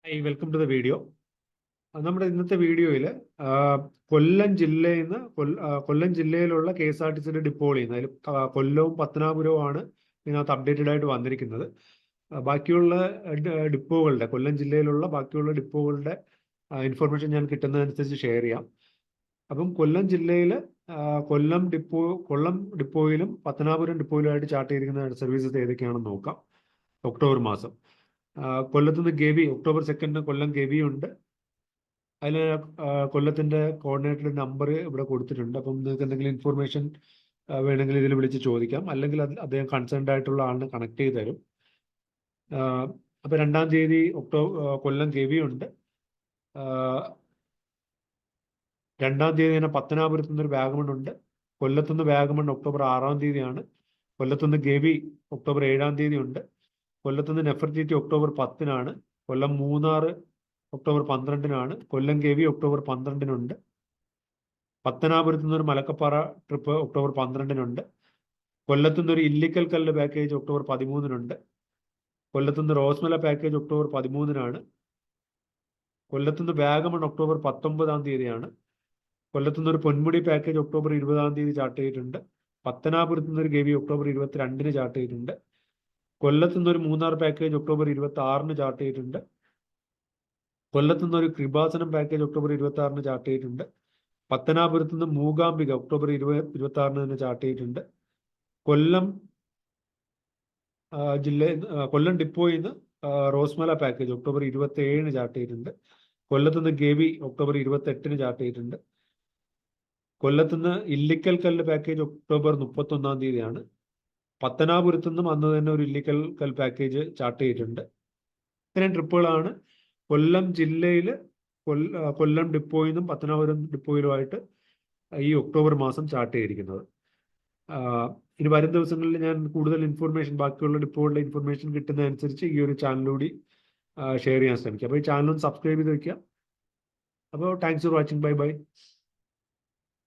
Hi, welcome to the video. നമ്മുടെ ഇന്നത്തെ വീഡിയോയിൽ കൊല്ലം ജില്ലയിൽ നിന്ന് കൊല്ലം ജില്ലയിലുള്ള KSRTCയുടെ ഡിപ്പോകളിൽ നിന്ന് അതിൽ കൊല്ലവും പത്തനാപുരവും ആണ് ഇതിനകത്ത് അപ്ഡേറ്റഡ് ആയിട്ട് വന്നിരിക്കുന്നത്. ബാക്കിയുള്ള ഡിപ്പോകളുടെ കൊല്ലം ജില്ലയിലുള്ള ബാക്കിയുള്ള ഡിപ്പോകളുടെ ഇൻഫർമേഷൻ ഞാൻ കിട്ടുന്നതനുസരിച്ച് ഷെയർ ചെയ്യാം. അപ്പം കൊല്ലം ജില്ലയിൽ കൊല്ലം ഡിപ്പോയിലും പത്തനാപുരം ഡിപ്പോയിലുമായിട്ട് ചാർട്ട് ചെയ്തിരിക്കുന്ന സർവീസസ് ഏതൊക്കെയാണെന്ന് നോക്കാം. ഒക്ടോബർ മാസം കൊല്ലത്തുനിന്ന് ഗവി ഒക്ടോബർ 2 കൊല്ലം ഗവി ഉണ്ട്. അതിൽ കൊല്ലത്തിൻ്റെ കോർഡിനേറ്റർ നമ്പർ ഇവിടെ കൊടുത്തിട്ടുണ്ട്. അപ്പം നിങ്ങൾക്ക് എന്തെങ്കിലും ഇൻഫർമേഷൻ വേണമെങ്കിൽ ഇതിൽ വിളിച്ച് ചോദിക്കാം, അല്ലെങ്കിൽ അദ്ദേഹം കൺസേൺഡ് ആയിട്ടുള്ള ആളിനെ കണക്ട് ചെയ്ത് തരും. അപ്പോൾ 2-ാം തീയതി കൊല്ലം ഗവി ഉണ്ട്. 2-ാം തീയതി തന്നെ പത്തനാപുരത്തു നിന്നൊരു വാഗമൺ ഉണ്ട്. കൊല്ലത്തുനിന്ന് വാഗമൺ ഒക്ടോബർ 6-ാം തീയതിയാണ്. കൊല്ലത്തുനിന്ന് ഗവി ഒക്ടോബർ 7-ാം തീയതി ഉണ്ട്. കൊല്ലത്തുനിന്ന് നെഫർട്ടിറ്റി ഒക്ടോബർ 10-നാണ്. കൊല്ലം മൂന്നാർ ഒക്ടോബർ 12-നാണ്. കൊല്ലം ഗവി ഒക്ടോബർ 12-നുണ്ട്. പത്തനാപുരത്തു നിന്നൊരു മലക്കപ്പാറ ട്രിപ്പ് ഒക്ടോബർ 12-നുണ്ട്. കൊല്ലത്തുനിന്നൊരു ഇല്ലിക്കൽ കല്ല് പാക്കേജ് ഒക്ടോബർ 13-നുണ്ട്. കൊല്ലത്തുനിന്ന് റോസ്മല പാക്കേജ് ഒക്ടോബർ 13-നാണ്. കൊല്ലത്തുനിന്ന് വാഗമൺ ഒക്ടോബർ 19-ാം തീയതിയാണ്. കൊല്ലത്തുനിന്നൊരു പൊന്മുടി പാക്കേജ് ഒക്ടോബർ 20-ാം തീയതി ചാർട്ട് ചെയ്തിട്ടുണ്ട്. പത്തനാപുരത്തു നിന്നൊരു ഗവി ഒക്ടോബർ 22-ന് ചാർട്ട് ചെയ്തിട്ടുണ്ട്. കൊല്ലത്തുനിന്നൊരു മൂന്നാർ പാക്കേജ് ഒക്ടോബർ 26-ന് ചാർട്ട് ചെയ്തിട്ടുണ്ട്. കൊല്ലത്തുനിന്നൊരു കൃപാസനം പാക്കേജ് ഒക്ടോബർ 26-ന് ചാർട്ട് ചെയ്തിട്ടുണ്ട്. പത്തനാപുരത്തു നിന്ന് മൂകാംബിക ഒക്ടോബർ 26-ന് തന്നെ ചാർട്ട് ചെയ്തിട്ടുണ്ട്. കൊല്ലം ഡിപ്പോയിൽ നിന്ന് റോസ്മല പാക്കേജ് ഒക്ടോബർ 27-ന് ചാർട്ട് ചെയ്തിട്ടുണ്ട്. കൊല്ലത്തുനിന്ന് ഗവി ഒക്ടോബർ 28-ന് ചാർട്ട് ചെയ്തിട്ടുണ്ട്. കൊല്ലത്തുനിന്ന് ഇല്ലിക്കൽ കല്ല് പാക്കേജ് ഒക്ടോബർ 31-ാം തീയതിയാണ്. പത്തനാപുരത്തു നിന്നും അന്ന് തന്നെ ഒരു ഇല്ലിക്കൽ കൽ പാക്കേജ് ചാർട്ട് ചെയ്തിട്ടുണ്ട്. ഇത്രയും ട്രിപ്പുകളാണ് കൊല്ലം ജില്ലയിൽ കൊല്ലം ഡിപ്പോയിൽ നിന്നും പത്തനാപുരം ഡിപ്പോയിലുമായിട്ട് ഈ ഒക്ടോബർ മാസം ചാർട്ട് ചെയ്തിരിക്കുന്നത്. ഇനി വരും ദിവസങ്ങളിൽ ഞാൻ കൂടുതൽ ഇൻഫർമേഷൻ ബാക്കിയുള്ള ഡിപ്പോകളുടെ ഇൻഫർമേഷൻ കിട്ടുന്നതനുസരിച്ച് ഈ ഒരു ചാനലിലൂടെ ഷെയർ ചെയ്യാൻ ശ്രമിക്കാം. അപ്പോൾ ഈ ചാനൽ സബ്സ്ക്രൈബ് ചെയ്ത് വയ്ക്കുക. അപ്പോൾ താങ്ക്സ് ഫോർ വാച്ചിങ്. ബൈ.